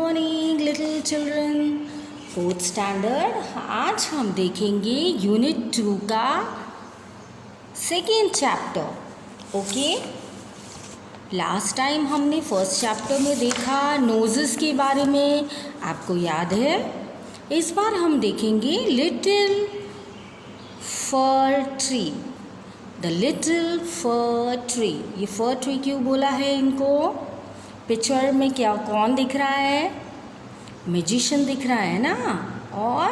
Morning little children. Fourth standard. आज हम देखेंगे यूनिट 2 का second chapter. Okay, last time हमने फर्स्ट चैप्टर में देखा नोजेस के बारे में, आपको याद है। इस बार हम देखेंगे little fir tree, the little fir tree. ये फर ट्री क्यों बोला है इनको? पिक्चर में क्या कौन दिख रहा है? मैजिशियन दिख रहा है ना, और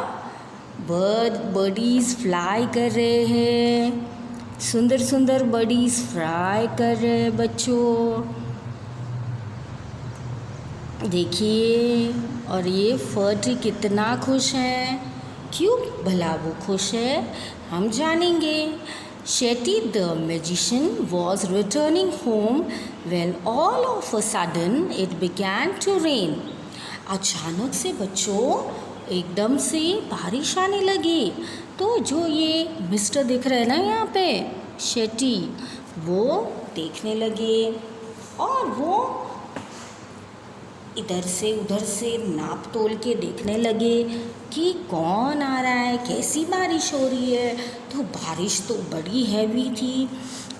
बर्डीज फ्लाई कर रहे हैं, सुंदर सुंदर बर्डीज फ्लाई कर रहे हैं बच्चों, देखिए। और ये फर ट्री कितना खुश है। क्यों भला वो खुश है, हम जानेंगे। Shetty the magician was returning home when all of a sudden it began to rain. अचानक से बच्चों एकदम से बारिश आने लगी। तो जो ये मिस्टर दिख रहे हैं ना यहाँ पे, शेट्टी, वो देखने लगे और वो इधर से उधर से नाप तोल के देखने लगे कि कौन आ रहा है, कैसी बारिश हो रही है। तो बारिश तो बड़ी हैवी थी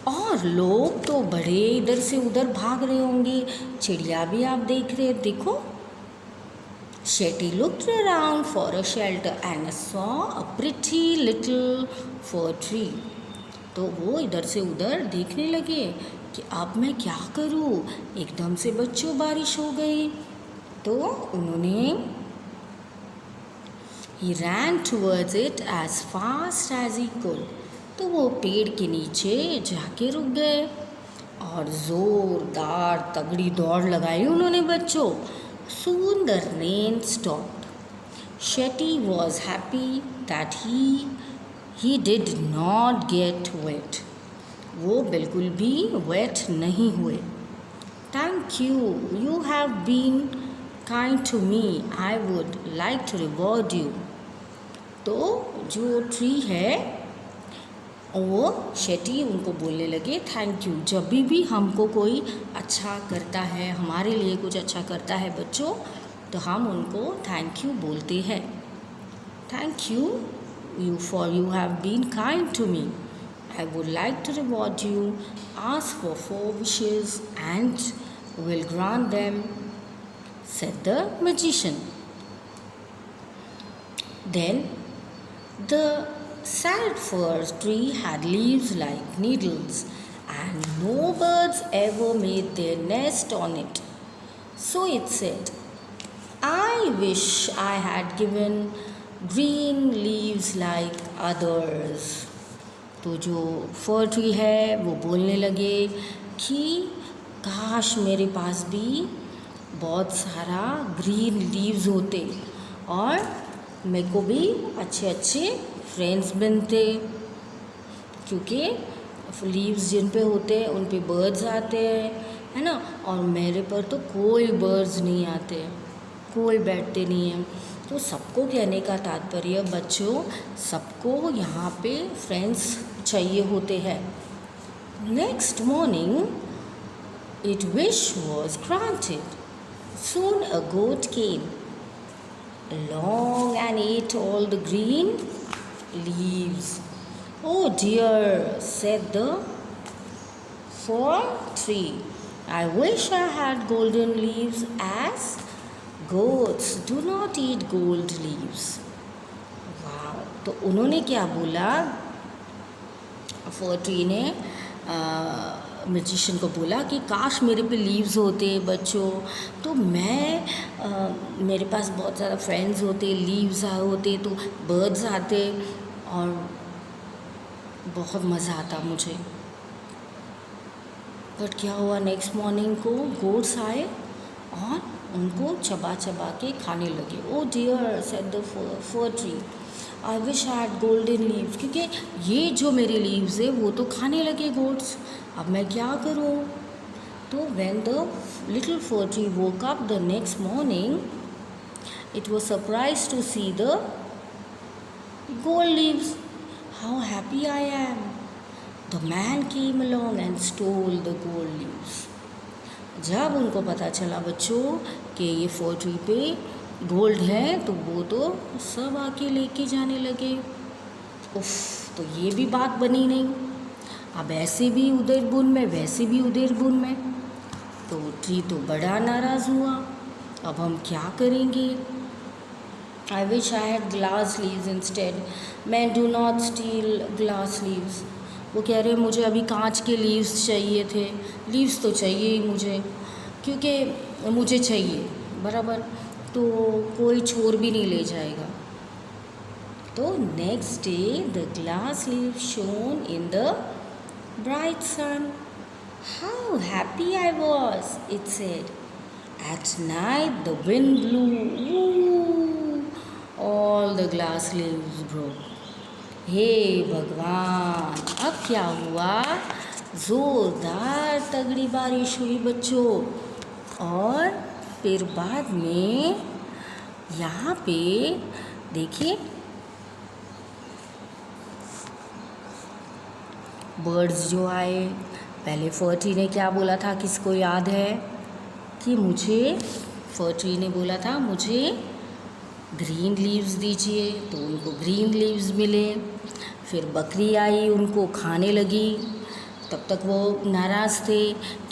और लोग तो बड़े इधर से उधर भाग रहे होंगे। चिड़िया भी आप देख रहे, देखो। Shetty looked around for a shelter and saw a pretty little fir tree. तो वो इधर से उधर देखने लगे कि अब मैं क्या करूँ। एकदम से बच्चों बारिश हो गई। तो उन्होंने He ran towards it as fast as he could. तो वो पेड़ के नीचे जाके रुक गए और ज़ोरदार तगड़ी दौड़ लगाई उन्होंने बच्चों। Soon the rain stopped. Shetty was happy that he did not get wet. वो बिल्कुल भी wet नहीं हुए। Thank you. You have been kind to me. I would like to reward you. तो जो ट्री है वो शेट्टी उनको बोलने लगे थैंक यू। जब भी हमको कोई अच्छा करता है, हमारे लिए कुछ अच्छा करता है बच्चों, तो हम उनको थैंक यू बोलते हैं। Thank you for you have been kind to me. I would like to reward you. Ask for 4 wishes and will grant them, said the magician. Then the sad fir tree had leaves like needles, and no birds ever made their nest on it. So it said, I wish I had given green leaves like others. तो जो फर tree है वो बोलने लगे कि काश मेरे पास भी बहुत सारा ग्रीन लीव्स होते और मेरे को भी अच्छे अच्छे फ्रेंड्स बनते, क्योंकि लीव्स जिन पे होते हैं उन पे बर्ड्स आते हैं, है ना। और मेरे पर तो कोई बर्ड्स नहीं आते, कोई बैठते नहीं हैं। तो सबको कहने का तात्पर्य बच्चों, सबको यहाँ पे फ्रेंड्स चाहिए होते हैं। Next morning it wish was granted. Soon a goat came along and ate all the green leaves. Oh dear, said the fir tree. I wish I had golden leaves as goats do not eat gold leaves. Wow. तो उन्होंने क्या बोला, फर tree ने magician को बोला कि काश मेरे पे लीव्स होते बच्चों, तो मैं मेरे पास बहुत ज़्यादा फ्रेंड्स होते, लीव्स होते तो बर्ड्स आते और बहुत मज़ा आता मुझे। बट क्या हुआ, नेक्स्ट मॉर्निंग को गोट्स आए और उनको चबा चबा के खाने लगे। Oh dear, said the fir tree, I wish I had golden leaves. क्योंकि ये जो मेरे लीव्स है वो तो खाने लगे गोट्स, अब मैं क्या करूँ। तो when the little fir tree woke up the next morning, it was surprise to see the gold leaves. How happy I am. The man came along and stole the gold leaves. जब उनको पता चला बच्चों कि ये फर tree पे gold है, तो वो तो सब आके लेके जाने लगे। उफ, तो ये भी बात बनी नहीं। अब ऐसे भी उधर बुन में, वैसे भी उधर बुन में, तो ट्री तो बड़ा नाराज़ हुआ। अब हम क्या करेंगे? I wish I had glass leaves instead. मैं do not steal glass leaves. वो कह रहे मुझे अभी कांच के लीव्स चाहिए थे। लीव्स तो चाहिए ही मुझे, क्योंकि मुझे चाहिए बराबर, तो कोई छोर भी नहीं ले जाएगा। तो next day the glass leaves shone in the bright sun. How happy I was, it said. At night the wind blew. Woo! All the glass leaves broke. हे भगवान, अब क्या हुआ? ज़ोरदार तगड़ी बारिश हुई बच्चों। और फिर बाद में यहाँ पे देखिए बर्ड्स जो आए। पहले फर ट्री ने क्या बोला था, किसको याद है? कि मुझे, फर ट्री ने बोला था मुझे ग्रीन लीव्स दीजिए, तो उनको ग्रीन लीव्स मिले। फिर बकरी आई, उनको खाने लगी। तब तक वो नाराज़ थे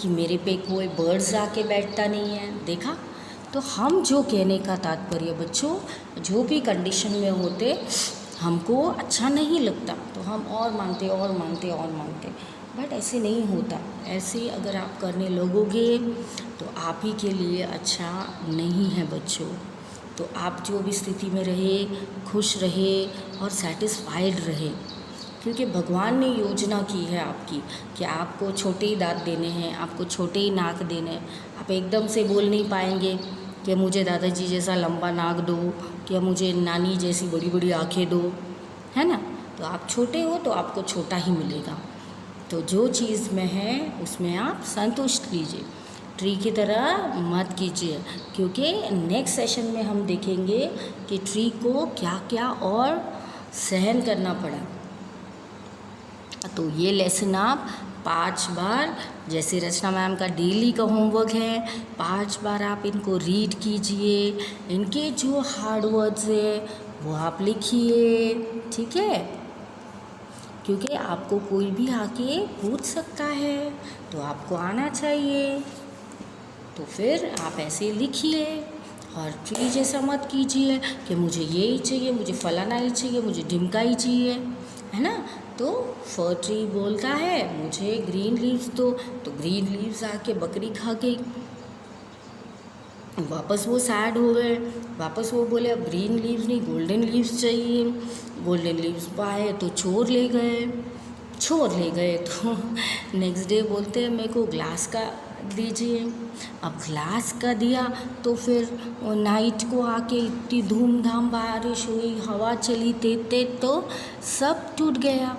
कि मेरे पे कोई बर्ड्स आके बैठता नहीं है। देखा? तो हम जो कहने का तात्पर्य बच्चों, जो भी कंडीशन में होते हमको अच्छा नहीं लगता तो हम और मांगते और मांगते और मांगते, बट ऐसे नहीं होता। ऐसे अगर आप करने लगोगे तो आप ही के लिए अच्छा नहीं है बच्चों। तो आप जो भी स्थिति में रहे, खुश रहे और सेटिस्फाइड रहे, क्योंकि भगवान ने योजना की है आपकी कि आपको छोटे ही दांत देने हैं, आपको छोटे ही नाक देने हैं। आप एकदम से बोल नहीं पाएंगे कि मुझे दादाजी जैसा लंबा नाक दो, कि मुझे नानी जैसी बड़ी बड़ी आँखें दो, है ना? तो आप छोटे हो तो आपको छोटा ही मिलेगा। तो जो चीज़ में है उसमें आप संतुष्ट लीजिए, ट्री की तरह मत कीजिए, क्योंकि नेक्स्ट सेशन में हम देखेंगे कि ट्री को क्या क्या और सहन करना पड़ा। तो ये लेसन आप 5 बार, जैसे रचना मैम का डेली का होमवर्क है, 5 बार आप इनको रीड कीजिए। इनके जो हार्ड वर्ड्स है वो आप लिखिए, ठीक है? क्योंकि आपको कोई भी आके पूछ सकता है तो आपको आना चाहिए। तो फिर आप ऐसे लिखिए और ट्री जैसा मत कीजिए कि मुझे ये ही चाहिए, मुझे फलाना ही चाहिए, मुझे ढिमका ही चाहिए, है ना? तो फर ट्री बोलता है मुझे ग्रीन लीव्स दो, तो ग्रीन लीव्स आके बकरी खा गई। वापस वो सैड हो गए, वापस वो बोले अब ग्रीन लीव्स नहीं गोल्डन लीव्स चाहिए। गोल्डन लीव्स पाए तो छोड़ ले गए तो नेक्स्ट डे बोलते हैं मेरे को ग्लास का दीजिए। अब ग्लास का दिया तो फिर नाइट को आके इतनी धूमधाम बारिश हुई, हवा चली तेज तेज, तो सब टूट गया।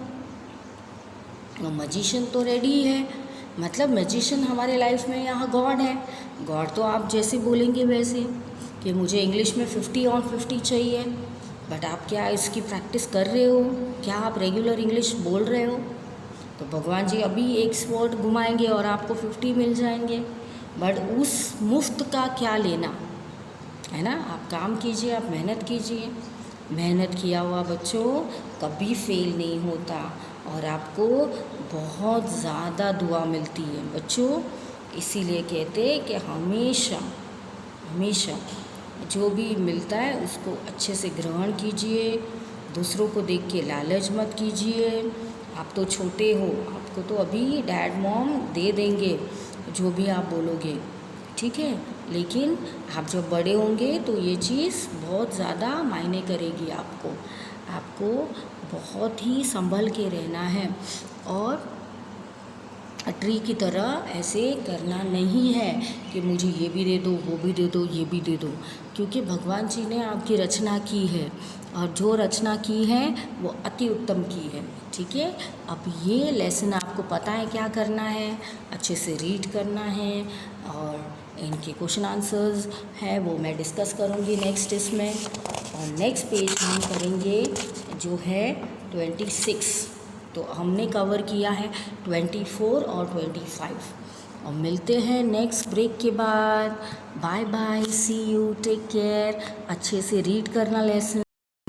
मैजिशियन तो रेडी है, मतलब मैजिशियन हमारे लाइफ में यहाँ गॉड है। गॉड तो आप जैसे बोलेंगे वैसे, कि मुझे इंग्लिश में 50 ऑन 50 चाहिए, बट आप क्या इसकी प्रैक्टिस कर रहे हो? क्या आप रेगुलर इंग्लिश बोल रहे हो? तो भगवान जी अभी एक वर्ड घुमाएंगे और आपको 50 मिल जाएंगे, बट उस मुफ्त का क्या लेना, है ना? आप काम कीजिए, आप मेहनत कीजिए। मेहनत किया हुआ बच्चों कभी फेल नहीं होता और आपको बहुत ज़्यादा दुआ मिलती है बच्चों। इसीलिए कहते हैं कि हमेशा हमेशा जो भी मिलता है उसको अच्छे से ग्रहण कीजिए, दूसरों को देख के लालच मत कीजिए। आप तो छोटे हो, आपको तो अभी डैड मॉम दे देंगे जो भी आप बोलोगे, ठीक है? लेकिन आप जब बड़े होंगे तो ये चीज़ बहुत ज़्यादा मायने करेगी आपको बहुत ही संभल के रहना है और ट्री की तरह ऐसे करना नहीं है कि मुझे ये भी दे दो, वो भी दे दो, ये भी दे दो, क्योंकि भगवान जी ने आपकी रचना की है और जो रचना की है वो अति उत्तम की है, ठीक है? अब ये लेसन आपको पता है क्या करना है, अच्छे से रीड करना है और इनके क्वेश्चन आंसर्स हैं वो मैं डिस्कस करूँगी नेक्स्ट इसमें। और नेक्स्ट पेज हम करेंगे जो है 26। तो हमने कवर किया है 24 और 25। और मिलते हैं नेक्स्ट ब्रेक के बाद। Bye bye, see you, take care. अच्छे से रीड करना लेसन।